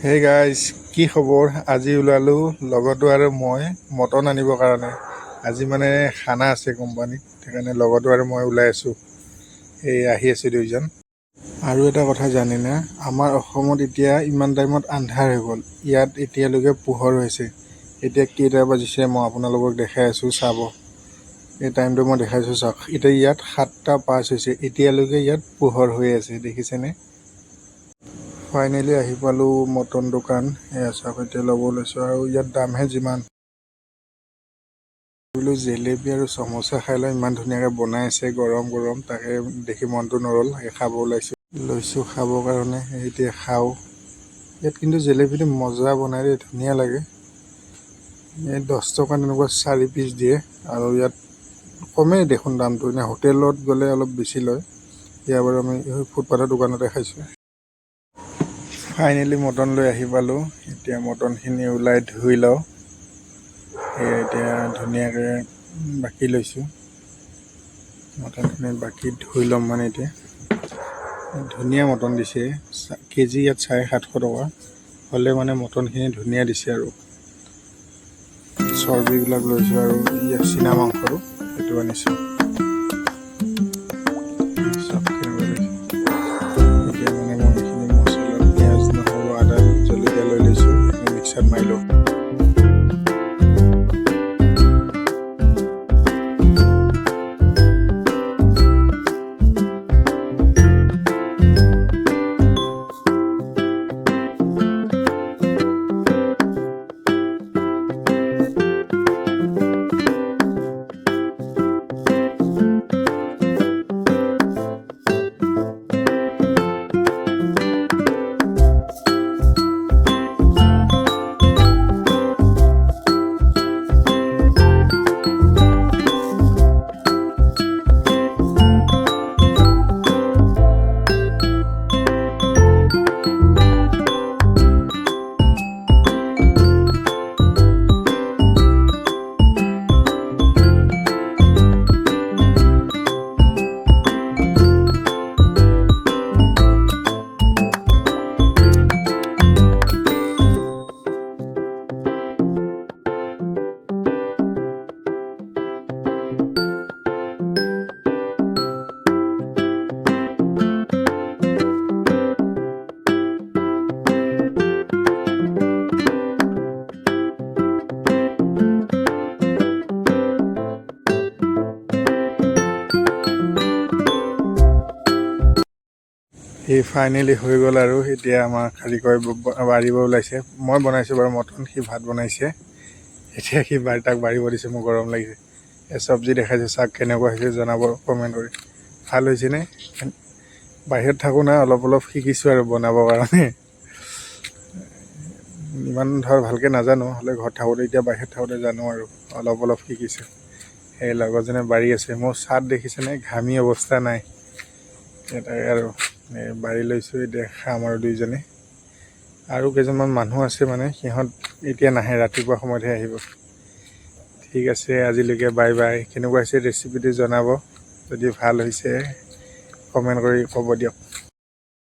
Hey guys, কি খবৰ? আজি ওলালোঁ লগতো আৰু মই মটন আনিবৰ কাৰণে। আজি মানে খানা আছে কোম্পানীত, সেইকাৰণে লগতো আৰু মই ওলাই আছোঁ। এই আহি আছোঁ দুইজন। আৰু এটা কথা জানেনে, আমাৰ অসমত এতিয়া ইমান টাইমত আন্ধাৰ হৈ গ'ল। ইয়াত এতিয়ালৈকে পোহৰ হৈছে। এতিয়া কেইটা বাজিছে মই আপোনালোকক দেখাই আছোঁ, চাব। এই টাইমটো মই দেখাইছোঁ চাওক। এতিয়া ইয়াত 7:05 হৈছে, এতিয়ালৈকে ইয়াত পোহৰ হৈ আছে, দেখিছেনে? ফাইনেলি আহি পালোঁ মটন দোকান। এয়া চাওক, এতিয়া ল'ব লৈছোঁ আৰু ইয়াত দামহে যিমান। বোলো জেলেপি আৰু চমোচা খাই লৈ ইমান ধুনীয়াকৈ বনাই আছে, গৰম গৰম। তাকে দেখি মনটো নৰল, খাব লৈছোঁ খাবৰ কাৰণে। এতিয়া খাওঁ। ইয়াত কিন্তু জেলেপিটো মজা বনাই দেই, ধুনীয়া লাগে। এই 10 টকা তেনেকুৱা 4 পিচ দিয়ে আৰু ইয়াত কমেই দেখোন দামটো। এনে হোটেলত গ'লে অলপ বেছি লয়। ইয়াৰ বাৰু আমি ফুটপাথৰ দোকানতে খাইছোঁ। ফাইনেলি মটন লৈ আহি পালোঁ। এতিয়া মটনখিনি ওলাই ধুই লওঁ। এতিয়া ধুনীয়াকৈ বাকি লৈছোঁ। মটনখিনি বাকি ধুই ল'ম মানে এতিয়া। ধুনীয়া মটন দিছে। কেজি ইয়াত 750 টকা হ'লে মানে মটনখিনি ধুনীয়া দিছে আৰু। চৰ্বিবিলাক লৈছোঁ আৰু ইয়াত চীনা মাংসটো সেইটো আনিছোঁ। এতিয়া মানে মই এইখিনি মছলা, পিঁয়াজ, নহৰু, আদা, জলকীয়া লৈ লৈছোঁ। এইখিনি মিক্সাৰত মাৰি লওঁ। সি ফাইনেলি হৈ গ'ল আৰু। এতিয়া আমাৰ কাৰিকৰ বাঢ়িব ওলাইছে। মই বনাইছোঁ বাৰু মটন, সি ভাত বনাইছে। এতিয়া সি তাক বাঢ়িব দিছে, মোৰ গৰম লাগিছে। এই চব্জি দেখাইছোঁ, চাওক কেনেকুৱা হৈছে জনাব কমেণ্ট কৰি। ভাল হৈছেনে? বাহিৰত থাকোঁ না, অলপ অলপ শিকিছোঁ আৰু বনাবৰ কাৰণে। ইমান ভালকৈ নাজানো, হ'লে ঘৰত থাকোঁতে এতিয়া বাহিৰত থাকোঁতে জানো আৰু অলপ অলপ শিকিছোঁ। সেই লগৰজনে বাঢ়ি আছে। মোৰ চাট দেখিছেনে? ঘামি অৱস্থা নাই। তাকে আৰু বাঢ়ি লৈছোঁ। এতিয়া খাম আৰু দুইজনে। আৰু কেইজনমান মানুহ আছে মানে, সিহঁত এতিয়া নাহে, ৰাতিপুৱা সময়তহে আহিব। ঠিক আছে, আজিলৈকে বাই বাই। কেনেকুৱা হৈছে ৰেচিপিটো জনাব। যদি ভাল হৈছে কমেণ্ট কৰি ক'ব দিয়ক।